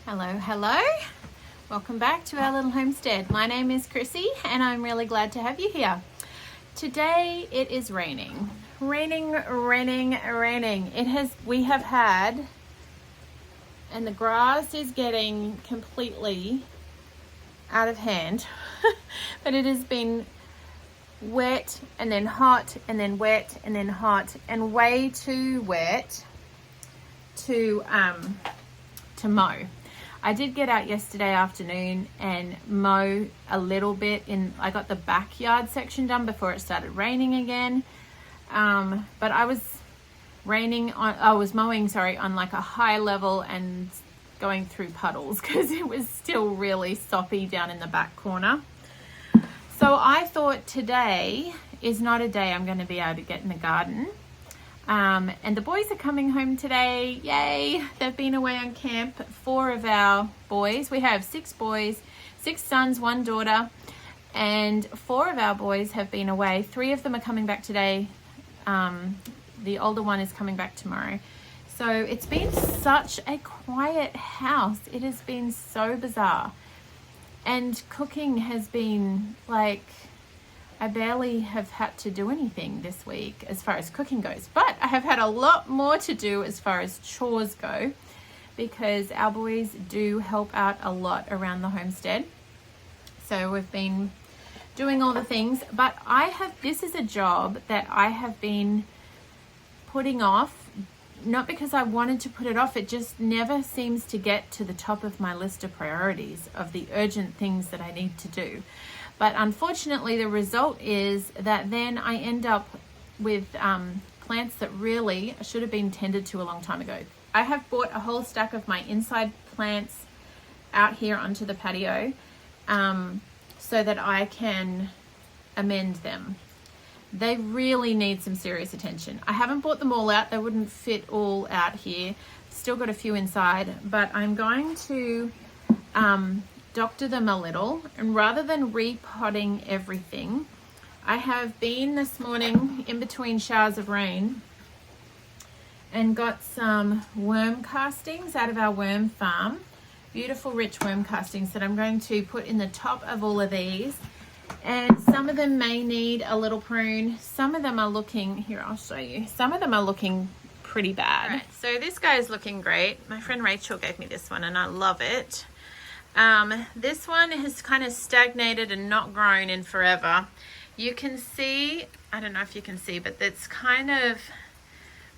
Hello. Welcome back to our little homestead. My name is Chrissy and I'm really glad to have you here. Today it is raining. Raining. We have had, and the grass is getting completely out of hand, but it has been wet and then hot and then wet and then hot and way too wet to mow. I did get out yesterday afternoon and mow a little bit I got the backyard section done before it started raining again. But I was mowing on like a high level and going through puddles because it was still really soppy down in the back corner. So I thought today is not a day I'm going to be able to get in the garden. And the boys are coming home today. Yay! They've been away on camp. 4 of our boys. We have 6 boys, 6 sons, 1 daughter, and 4 of our boys have been away. 3 of them are coming back today. The older one is coming back tomorrow. So it's been such a quiet house. It has been so bizarre. And cooking has been like, I barely have had to do anything this week as far as cooking goes, but I have had a lot more to do as far as chores go because our boys do help out a lot around the homestead. So we've been doing all the things, but this is a job that I have been putting off, not because I wanted to put it off, it just never seems to get to the top of my list of priorities of the urgent things that I need to do. But unfortunately, the result is that then I end up with plants that really should have been tended to a long time ago. I have bought a whole stack of my inside plants out here onto the patio so that I can amend them. They really need some serious attention. I haven't bought them all out. They wouldn't fit all out here. Still got a few inside, but I'm going to doctor them a little, and rather than repotting everything, I have been this morning in between showers of rain and got some worm castings out of our worm farm, beautiful rich worm castings that I'm going to put in the top of all of these. And some of them may need a little prune. Some of them are looking, here I'll show you, some of them are looking pretty bad. Right, so this guy is looking great. My friend Rachel gave me this one and I love it. This one has kind of stagnated and not grown in forever. You can see, I don't know if you can see, but it's kind of,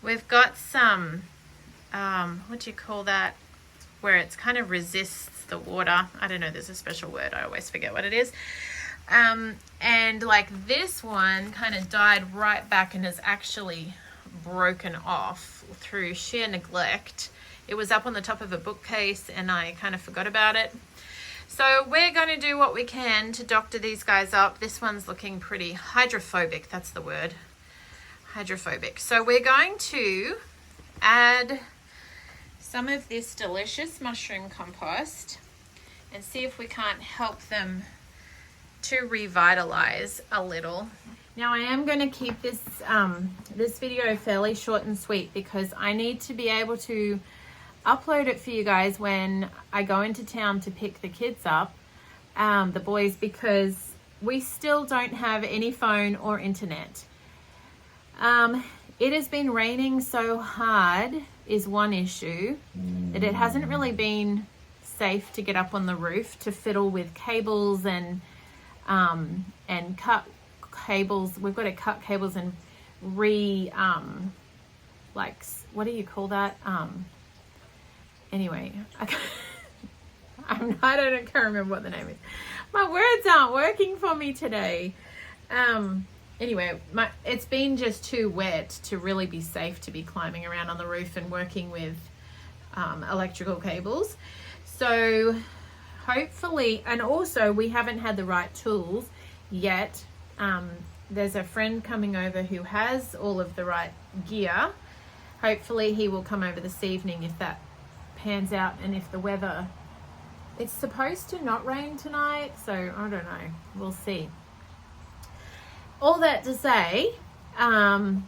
we've got some, what do you call that? Where it's kind of resists the water. I don't know, there's a special word. I always forget what it is. And like this one kind of died right back and has actually broken off through sheer neglect. It was up on the top of a bookcase and I kind of forgot about it. So we're going to do what we can to doctor these guys up. This one's looking pretty hydrophobic. That's the word. Hydrophobic. So we're going to add some of this delicious mushroom compost and see if we can't help them to revitalize a little. Now I am going to keep this this video fairly short and sweet because I need to be able to upload it for you guys when I go into town to pick the kids up, the boys, because we still don't have any phone or internet. It has been raining so hard is one issue, that it hasn't really been safe to get up on the roof to fiddle with cables and cut cables. We've got to cut cables and like, what do you call that? Anyway, I can't remember what the name is. My words aren't working for me today. Anyway, it's been just too wet to really be safe to be climbing around on the roof and working with electrical cables. So hopefully, and also we haven't had the right tools yet. There's a friend coming over who has all of the right gear. Hopefully he will come over this evening if that pans out and if the weather, it's supposed to not rain tonight, so I don't know, we'll see. All that to say, I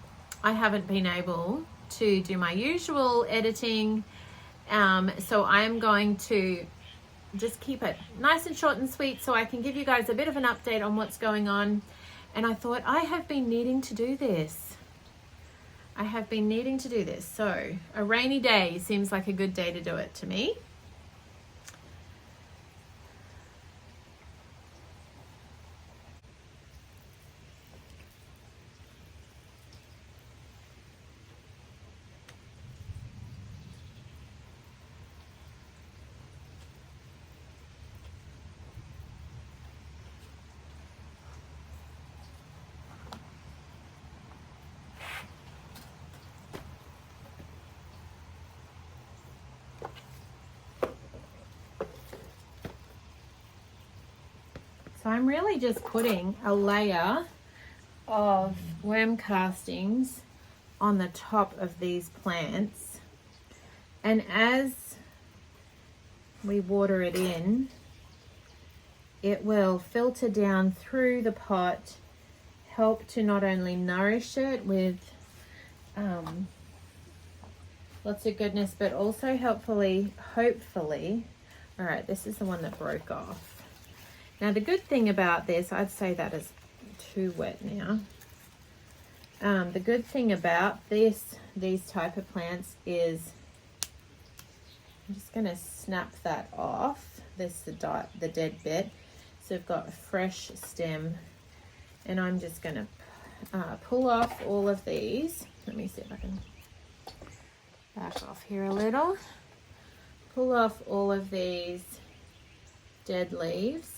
haven't been able to do my usual editing So I am going to just keep it nice and short and sweet so I can give you guys a bit of an update on what's going on. And I thought I have been needing to do this. So a rainy day seems like a good day to do it to me. So I'm really just putting a layer of worm castings on the top of these plants, and as we water it in, it will filter down through the pot, help to not only nourish it with lots of goodness, but also hopefully, all right, this is the one that broke off. Now the good thing about this, I'd say that is too wet now. The good thing about these type of plants is, I'm just going to snap that off. This is the dead bit. So I've got a fresh stem, and I'm just going to pull off all of these. Let me see if I can back off here a little. Pull off all of these dead leaves.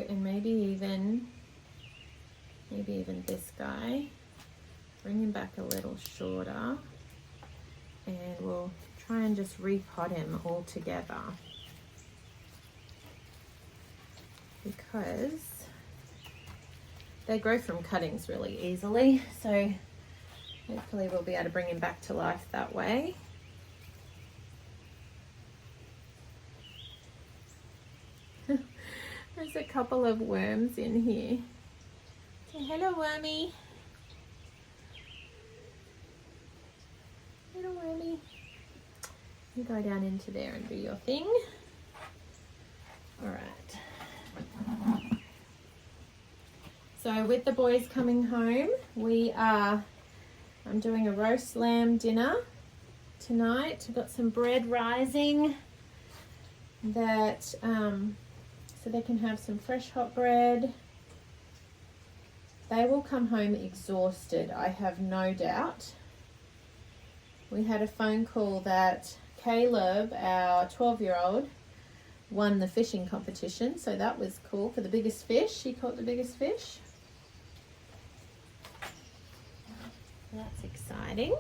And maybe even this guy, bring him back a little shorter, and we'll try and just repot him all together, because they grow from cuttings really easily, so hopefully we'll be able to bring him back to life that way. There's a couple of worms in here. Say hello, wormy. Hello, wormy. You go down into there and do your thing. All right. So with the boys coming home, I'm doing a roast lamb dinner tonight. I've got some bread rising that so they can have some fresh hot bread. They will come home exhausted, I have no doubt. We had a phone call that Caleb, our 12-year-old, won the fishing competition, so that was cool for the biggest fish. He caught the biggest fish. That's exciting.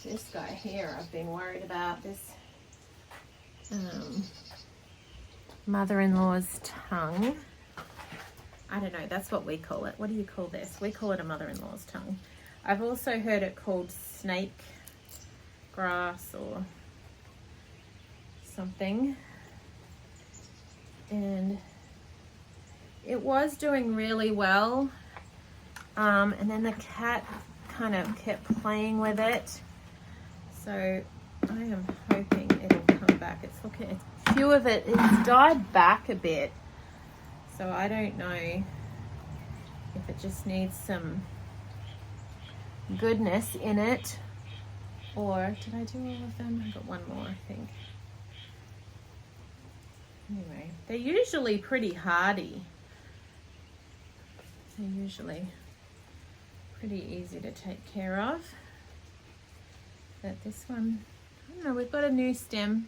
This guy here, I've been worried about this mother-in-law's tongue. I don't know, that's what we call it. What do you call this? We call it a mother-in-law's tongue. I've also heard it called snake grass or something. And it was doing really well. And then the cat kind of kept playing with it. So I am hoping it'll come back. It's a few of it, it's died back a bit. So I don't know if it just needs some goodness in it, or did I do all of them? I've got one more, I think. Anyway, they're usually pretty hardy. They're usually pretty easy to take care of. But this one, I don't know, we've got a new stem,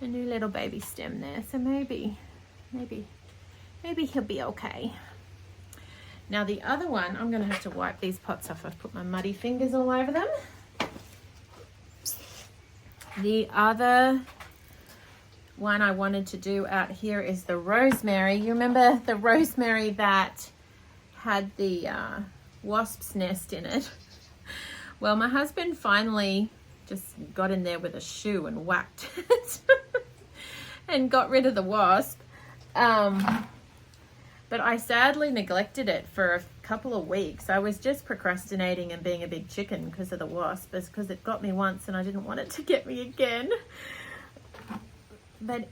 a new little baby stem there, so maybe he'll be okay. Now the other one, I'm going to have to wipe these pots off. I've put my muddy fingers all over them. The other one I wanted to do out here is the rosemary. You remember the rosemary that had the wasp's nest in it? Well, my husband finally just got in there with a shoe and whacked it and got rid of the wasp. But I sadly neglected it for a couple of weeks. I was just procrastinating and being a big chicken because of the wasp, because it got me once and I didn't want it to get me again. But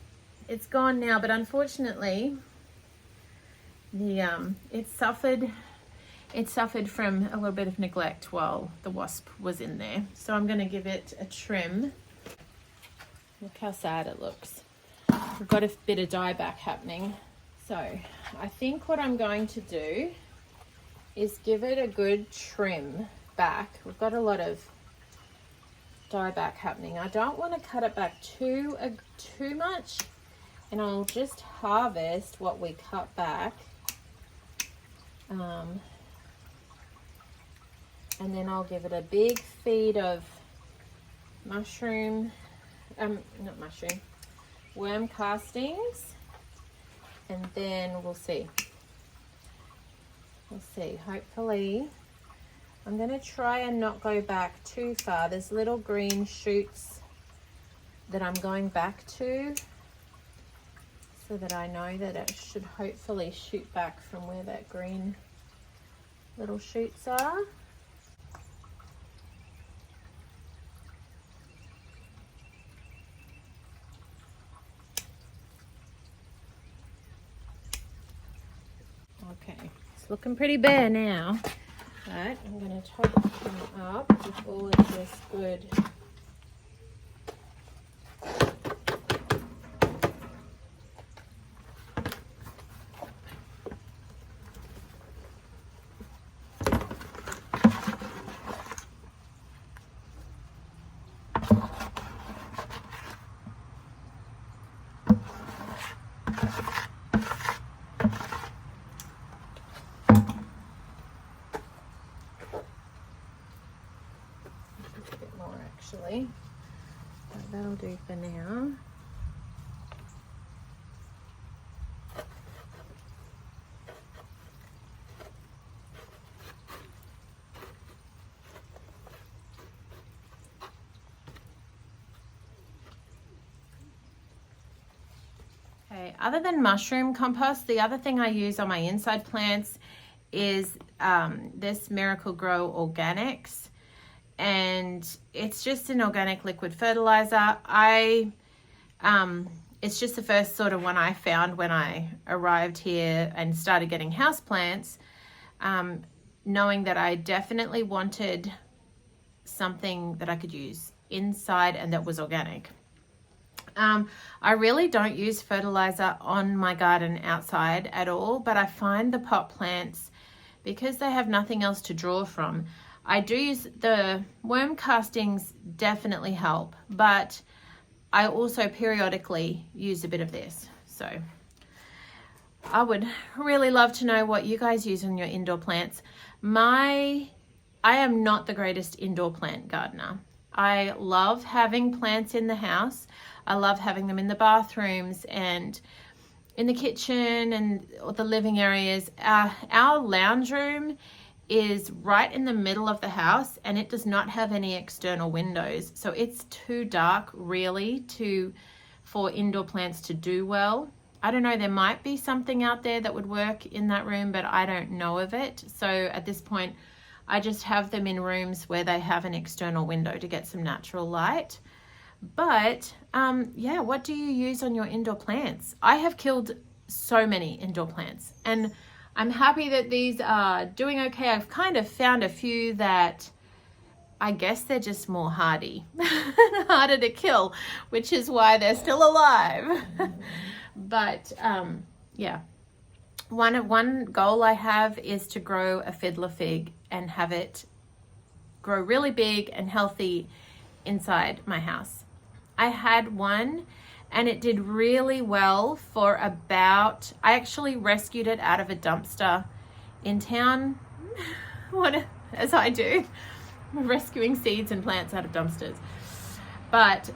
it's gone now. But unfortunately, it suffered from a little bit of neglect while the wasp was in there. So I'm going to give it a trim. Look how sad it looks. We've got a bit of dieback happening. So I think what I'm going to do is give it a good trim back. We've got a lot of dieback happening. I don't want to cut it back too much, and I'll just harvest what we cut back. And then I'll give it a big feed of worm castings. And then we'll see. Hopefully, I'm going to try and not go back too far. There's little green shoots that I'm going back to, so that I know that it should hopefully shoot back from where that green little shoots are. Okay, it's looking pretty bare now, but I'm going to top them up with all of this good actually, but that'll do for now. Okay, other than mushroom compost, the other thing I use on my inside plants is this Miracle Grow Organics. And it's just an organic liquid fertilizer. It's just the first sort of one I found when I arrived here and started getting houseplants, knowing that I definitely wanted something that I could use inside and that was organic. I really don't use fertilizer on my garden outside at all, but I find the pot plants, because they have nothing else to draw from, I do use the worm castings, definitely help, but I also periodically use a bit of this. So I would really love to know what you guys use on your indoor plants. I am not the greatest indoor plant gardener. I love having plants in the house. I love having them in the bathrooms and in the kitchen and the living areas. Our lounge room is right in the middle of the house, and it does not have any external windows, so it's too dark really for indoor plants to do well. I don't know, there might be something out there that would work in that room, but I don't know of it. So at this point I just have them in rooms where they have an external window to get some natural light. But yeah, what do you use on your indoor plants? I have killed so many indoor plants, and I'm happy that these are doing okay. I've kind of found a few that I guess they're just more hardy, harder to kill, which is why they're still alive. But yeah, one goal I have is to grow a fiddler fig and have it grow really big and healthy inside my house. I had one and it did really well for about, I actually rescued it out of a dumpster in town, as I do, rescuing seeds and plants out of dumpsters. But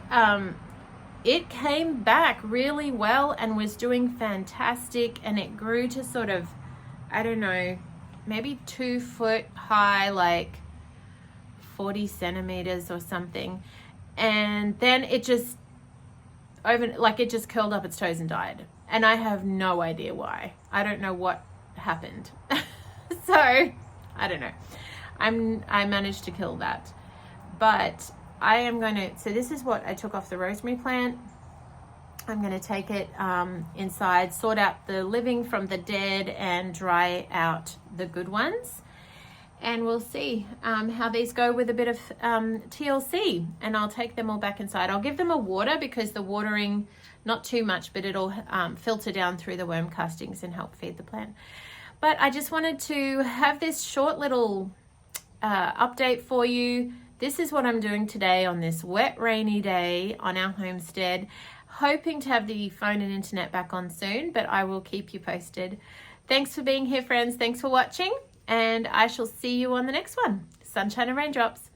it came back really well and was doing fantastic, and it grew to sort of, I don't know, maybe 2 foot high, like 40 centimeters or something. And then it just it just curled up its toes and died. And I have no idea why. I don't know what happened. So I don't know. I managed to kill that. But I am going to, so this is what I took off the rosemary plant. I'm going to take it inside, sort out the living from the dead, and dry out the good ones. And we'll see how these go with a bit of TLC. And I'll take them all back inside. I'll give them a water, because the watering, not too much, but it'll filter down through the worm castings and help feed the plant. But I just wanted to have this short little update for you. This is what I'm doing today on this wet, rainy day on our homestead. Hoping to have the phone and internet back on soon, but I will keep you posted. Thanks for being here, friends. Thanks for watching, and I shall see you on the next one. Sunshine and raindrops.